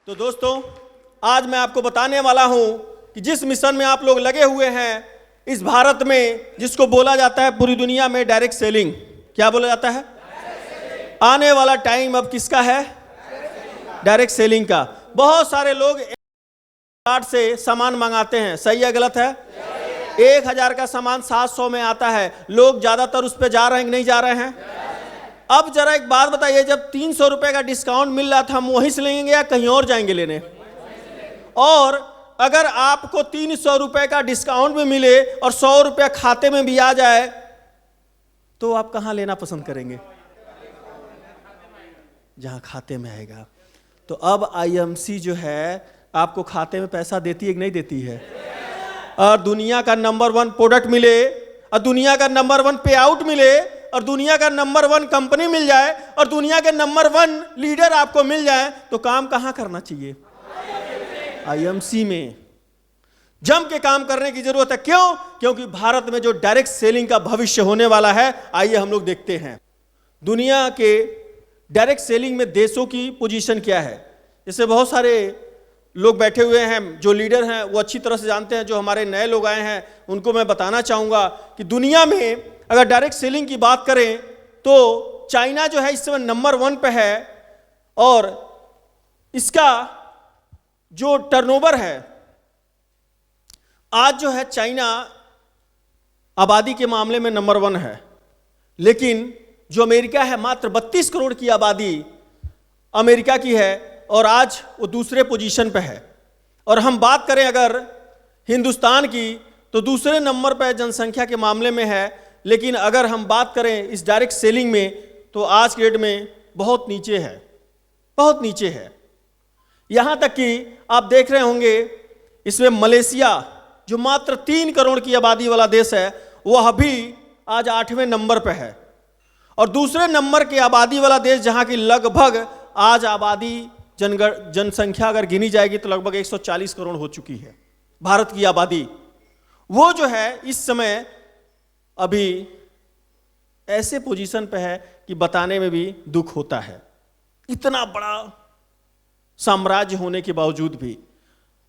तो दोस्तों, आज मैं आपको बताने वाला हूं कि जिस मिशन में आप लोग लगे हुए हैं इस भारत में, जिसको बोला जाता है पूरी दुनिया में डायरेक्ट सेलिंग, क्या बोला जाता है? आने वाला टाइम अब किसका है? डायरेक्ट सेलिंग का। बहुत सारे लोग कार्ड से सामान मंगाते हैं, सही है गलत है? 1000 का सामान 700 में आता है। लोग ज्यादातर उस पर जा रहे हैं कि नहीं जा रहे हैं? अब जरा एक बात बताइए, जब 300 रुपए का डिस्काउंट मिल रहा था, हम वहीं से लेंगे या कहीं और जाएंगे लेने? और अगर आपको 300 रुपए का डिस्काउंट भी मिले और 100 रुपया खाते में भी आ जाए तो आप कहां लेना पसंद करेंगे? जहां खाते में आएगा। तो अब आईएमसी जो है आपको खाते में पैसा देती है कि नहीं देती है? और दुनिया का नंबर 1 प्रोडक्ट मिले, और दुनिया का नंबर 1 पे आउट मिले, और दुनिया का नंबर 1 कंपनी मिल जाए, और दुनिया के नंबर 1 लीडर आपको मिल जाए, तो काम कहां करना चाहिए? आईएमसी में जम के काम करने की जरूरत है। क्यों? क्योंकि भारत में जो डायरेक्ट सेलिंग का भविष्य होने वाला है, आइए हम लोग देखते हैं दुनिया के डायरेक्ट सेलिंग में देशों की पोजीशन क्या है। जैसे बहुत सारे लोग बैठे हुए हैं, जो लीडर हैं वो अच्छी तरह से जानते हैं। जो हमारे नए लोग आए हैं उनको मैं बताना चाहूँगा कि दुनिया में अगर डायरेक्ट सेलिंग की बात करें तो चाइना जो है इस समय नंबर 1 पे है, और इसका जो टर्नओवर है आज जो है, चाइना आबादी के मामले में नंबर 1 है, लेकिन जो अमेरिका है मात्र 32 करोड़ की आबादी अमेरिका की है और आज वो दूसरे पोजीशन पे है। और हम बात करें अगर हिंदुस्तान की तो दूसरे नंबर पर जनसंख्या के मामले में है, लेकिन अगर हम बात करें इस डायरेक्ट सेलिंग में तो आज के डेट में बहुत नीचे है, बहुत नीचे है। यहां तक कि आप देख रहे होंगे इसमें मलेशिया जो मात्र 3 करोड़ की आबादी वाला देश है, वह अभी आज 8वें नंबर पर है। और दूसरे नंबर के आबादी वाला देश जहां की लगभग आज आबादी जनसंख्या अगर गिनी जाएगी तो लगभग 140 करोड़ हो चुकी है भारत की आबादी, वो जो है इस समय अभी ऐसे पोजीशन पे है कि बताने में भी दुख होता है, इतना बड़ा साम्राज्य होने के बावजूद भी।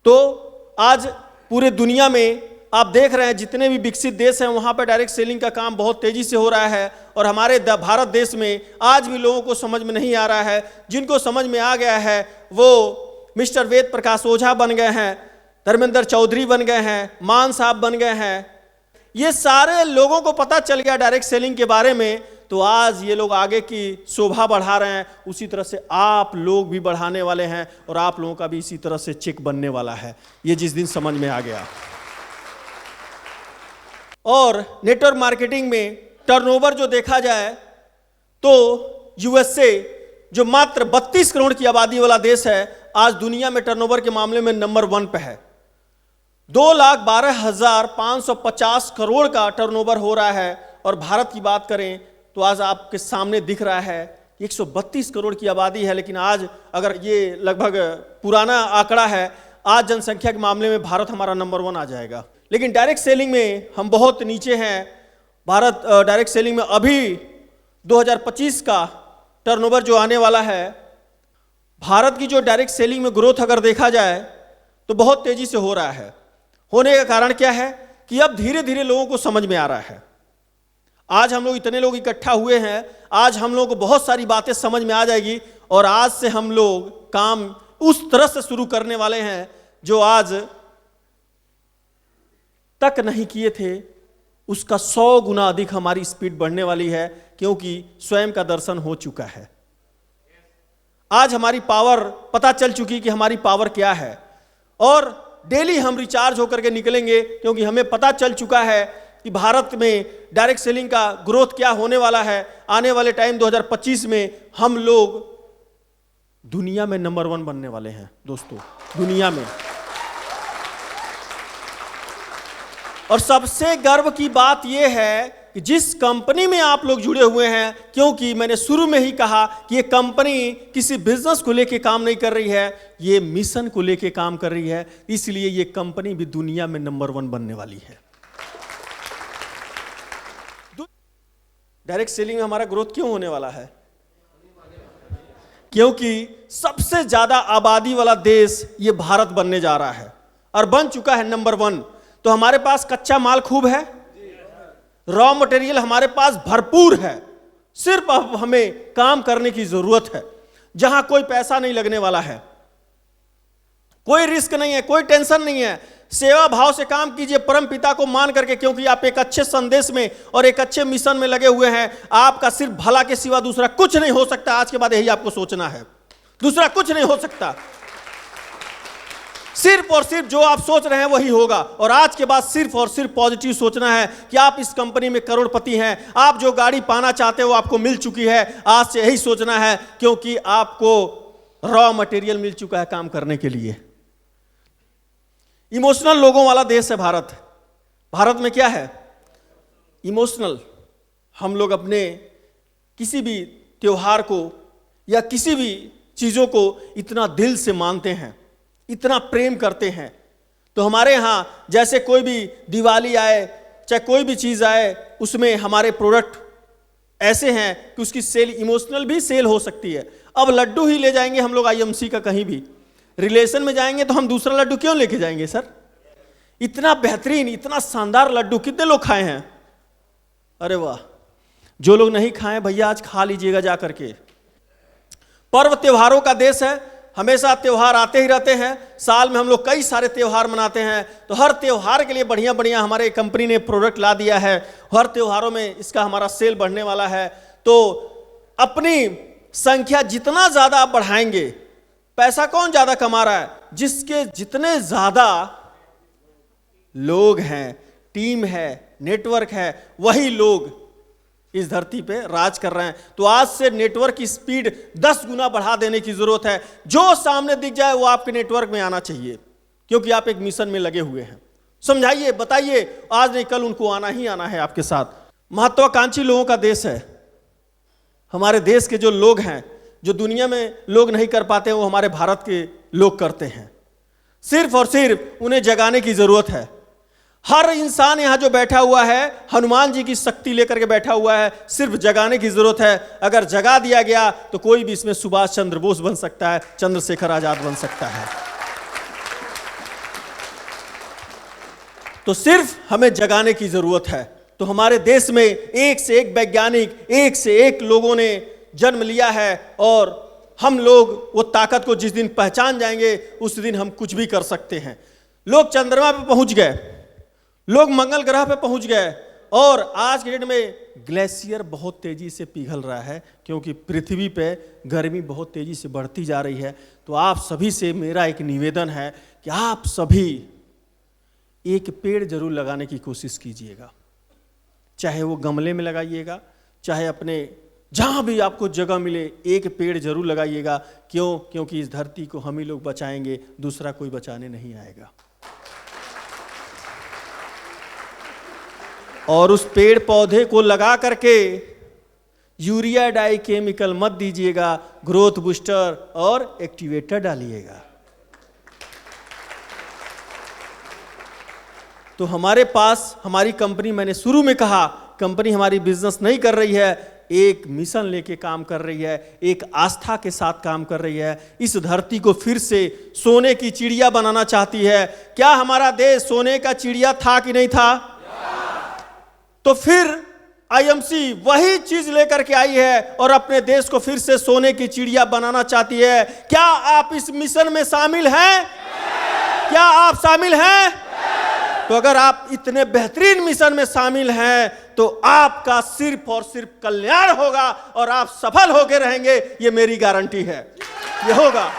तो आज पूरे दुनिया में आप देख रहे हैं जितने भी विकसित देश हैं वहां पर डायरेक्ट सेलिंग का काम बहुत तेजी से हो रहा है, और हमारे भारत देश में आज भी लोगों को समझ में नहीं आ रहा है। जिनको समझ में आ गया है वो मिस्टर वेद प्रकाश ओझा बन गए हैं, धर्मेंद्र चौधरी बन गए हैं, मान साहब बन गए हैं। ये सारे लोगों को पता चल गया डायरेक्ट सेलिंग के बारे में, तो आज ये लोग आगे की शोभा बढ़ा रहे हैं। उसी तरह से आप लोग भी बढ़ाने वाले हैं, और आप लोगों का भी इसी तरह से चेक बनने वाला है, ये जिस दिन समझ में आ गया। और नेटवर्क मार्केटिंग में टर्नओवर जो देखा जाए तो यूएसए जो मात्र 32 करोड़ की आबादी वाला देश है, आज दुनिया में टर्नओवर के मामले में नंबर 1 पे है। 2,12,550 करोड़ का टर्नओवर हो रहा है। और भारत की बात करें तो आज आपके सामने दिख रहा है 132 करोड़ की आबादी है, लेकिन आज अगर ये लगभग पुराना आंकड़ा है, आज जनसंख्या के मामले में भारत हमारा नंबर 1 आ जाएगा। लेकिन डायरेक्ट सेलिंग में हम बहुत नीचे हैं। भारत डायरेक्ट सेलिंग में अभी 2025 का टर्नओवर जो आने वाला है, भारत की जो डायरेक्ट सेलिंग में ग्रोथ अगर देखा जाए तो बहुत तेजी से हो रहा है। होने का कारण क्या है कि अब धीरे धीरे लोगों को समझ में आ रहा है। आज हम लोग इतने लोग इकट्ठा हुए हैं, आज हम लोगों को बहुत सारी बातें समझ में आ जाएगी, और आज से हम लोग काम उस तरह से शुरू करने वाले हैं जो आज तक नहीं किए थे। उसका 100 गुना अधिक हमारी स्पीड बढ़ने वाली है, क्योंकि स्वयं का दर्शन हो चुका है। आज हमारी पावर पता चल चुकी कि हमारी पावर क्या है, और डेली हम रिचार्ज होकर के निकलेंगे, क्योंकि हमें पता चल चुका है कि भारत में डायरेक्ट सेलिंग का ग्रोथ क्या होने वाला है। आने वाले टाइम 2025 में हम लोग दुनिया में नंबर 1 बनने वाले हैं दोस्तों, दुनिया में। और सबसे गर्व की बात यह है कि जिस कंपनी में आप लोग जुड़े हुए हैं, क्योंकि मैंने शुरू में ही कहा कि ये कंपनी किसी बिजनेस को लेके काम नहीं कर रही है, ये मिशन को लेके काम कर रही है, इसलिए ये कंपनी भी दुनिया में नंबर 1 बनने वाली है। डायरेक्ट सेलिंग में हमारा ग्रोथ क्यों होने वाला है? क्योंकि सबसे ज्यादा आबादी वाला देश ये भारत बनने जा रहा है और बन चुका है नंबर 1। तो हमारे पास कच्चा माल खूब है, रॉ मटेरियल हमारे पास भरपूर है, सिर्फ अब हमें काम करने की जरूरत है। जहां कोई पैसा नहीं लगने वाला है, कोई रिस्क नहीं है, कोई टेंशन नहीं है, सेवा भाव से काम कीजिए परम पिता को मान करके, क्योंकि आप एक अच्छे संदेश में और एक अच्छे मिशन में लगे हुए हैं। आपका सिर्फ भला के सिवा दूसरा कुछ नहीं हो सकता। आज के बाद यही आपको सोचना है, दूसरा कुछ नहीं हो सकता। सिर्फ और सिर्फ जो आप सोच रहे हैं वही होगा। और आज के बाद सिर्फ और सिर्फ पॉजिटिव सोचना है कि आप इस कंपनी में करोड़पति हैं। आप जो गाड़ी पाना चाहते हो आपको मिल चुकी है। आज से यही सोचना है, क्योंकि आपको रॉ मटेरियल मिल चुका है काम करने के लिए। इमोशनल लोगों वाला देश है भारत। भारत में क्या है? इमोशनल। हम लोग अपने किसी भी त्योहार को या किसी भी चीजों को इतना दिल से मानते हैं, इतना प्रेम करते हैं। तो हमारे यहाँ जैसे कोई भी दिवाली आए, चाहे कोई भी चीज आए, उसमें हमारे प्रोडक्ट ऐसे हैं कि उसकी सेल इमोशनल भी सेल हो सकती है। अब लड्डू ही ले जाएंगे हम लोग आईएमसी का, कहीं भी रिलेशन में जाएंगे तो हम दूसरा लड्डू क्यों लेके जाएंगे सर? इतना बेहतरीन, इतना शानदार लड्डू कितने लोग खाए हैं? अरे वाह, जो लोग नहीं खाए भैया आज खा लीजिएगा जा करके। पर्व त्योहारों का देश है, हमेशा त्योहार आते ही रहते हैं। साल में हम लोग कई सारे त्योहार मनाते हैं। तो हर त्योहार के लिए बढ़िया बढ़िया हमारे कंपनी ने प्रोडक्ट ला दिया है। हर त्योहारों में इसका हमारा सेल बढ़ने वाला है। तो अपनी संख्या जितना ज्यादा आप बढ़ाएंगे, पैसा कौन ज्यादा कमा रहा है? जिसके जितने ज्यादा लोग हैं, टीम है, नेटवर्क है, वही लोग इस धरती पे राज कर रहे हैं। तो आज से नेटवर्क की स्पीड 10 गुना बढ़ा देने की जरूरत है। जो सामने दिख जाए वो आपके नेटवर्क में आना चाहिए, क्योंकि आप एक मिशन में लगे हुए हैं। समझाइए, बताइए, आज नहीं कल उनको आना ही आना है आपके साथ। महत्वाकांक्षी लोगों का देश है हमारे देश के। जो लोग हैं, जो दुनिया में लोग नहीं कर पाते, वो हमारे भारत के लोग करते हैं। सिर्फ और सिर्फ उन्हें जगाने की जरूरत है। हर इंसान यहां जो बैठा हुआ है हनुमान जी की शक्ति लेकर के बैठा हुआ है, सिर्फ जगाने की जरूरत है। अगर जगा दिया गया तो कोई भी इसमें सुभाष चंद्र बोस बन सकता है, चंद्रशेखर आजाद बन सकता है। तो सिर्फ हमें जगाने की जरूरत है। तो हमारे देश में एक से एक वैज्ञानिक, एक से एक लोगों ने जन्म लिया है। और हम लोग वो ताकत को जिस दिन पहचान जाएंगे उस दिन हम कुछ भी कर सकते हैं। लोग चंद्रमा पे पहुंच गए, लोग मंगल ग्रह पे पहुंच गए, और आज के डेट में ग्लेशियर बहुत तेजी से पिघल रहा है, क्योंकि पृथ्वी पे गर्मी बहुत तेजी से बढ़ती जा रही है। तो आप सभी से मेरा एक निवेदन है कि आप सभी एक पेड़ जरूर लगाने की कोशिश कीजिएगा। चाहे वो गमले में लगाइएगा, चाहे अपने जहां भी आपको जगह मिले, एक पेड़ जरूर लगाइएगा। क्यों? क्योंकि इस धरती को हम ही लोग बचाएंगे, दूसरा कोई बचाने नहीं आएगा। और उस पेड़ पौधे को लगा करके यूरिया डाई केमिकल मत दीजिएगा, ग्रोथ बूस्टर और एक्टिवेटर डालिएगा। तो हमारे पास हमारी कंपनी, मैंने शुरू में कहा, कंपनी हमारी बिजनेस नहीं कर रही है, एक मिशन लेके काम कर रही है, एक आस्था के साथ काम कर रही है। इस धरती को फिर से सोने की चिड़िया बनाना चाहती है। क्या हमारा देश सोने का चिड़िया था कि नहीं था? तो फिर आईएमसी वही चीज लेकर के आई है और अपने देश को फिर से सोने की चिड़िया बनाना चाहती है। क्या आप इस मिशन में शामिल हैं? क्या आप शामिल हैं? तो अगर आप इतने बेहतरीन मिशन में शामिल हैं तो आपका सिर्फ और सिर्फ कल्याण होगा और आप सफल होकर रहेंगे, ये मेरी गारंटी है। ये होगा।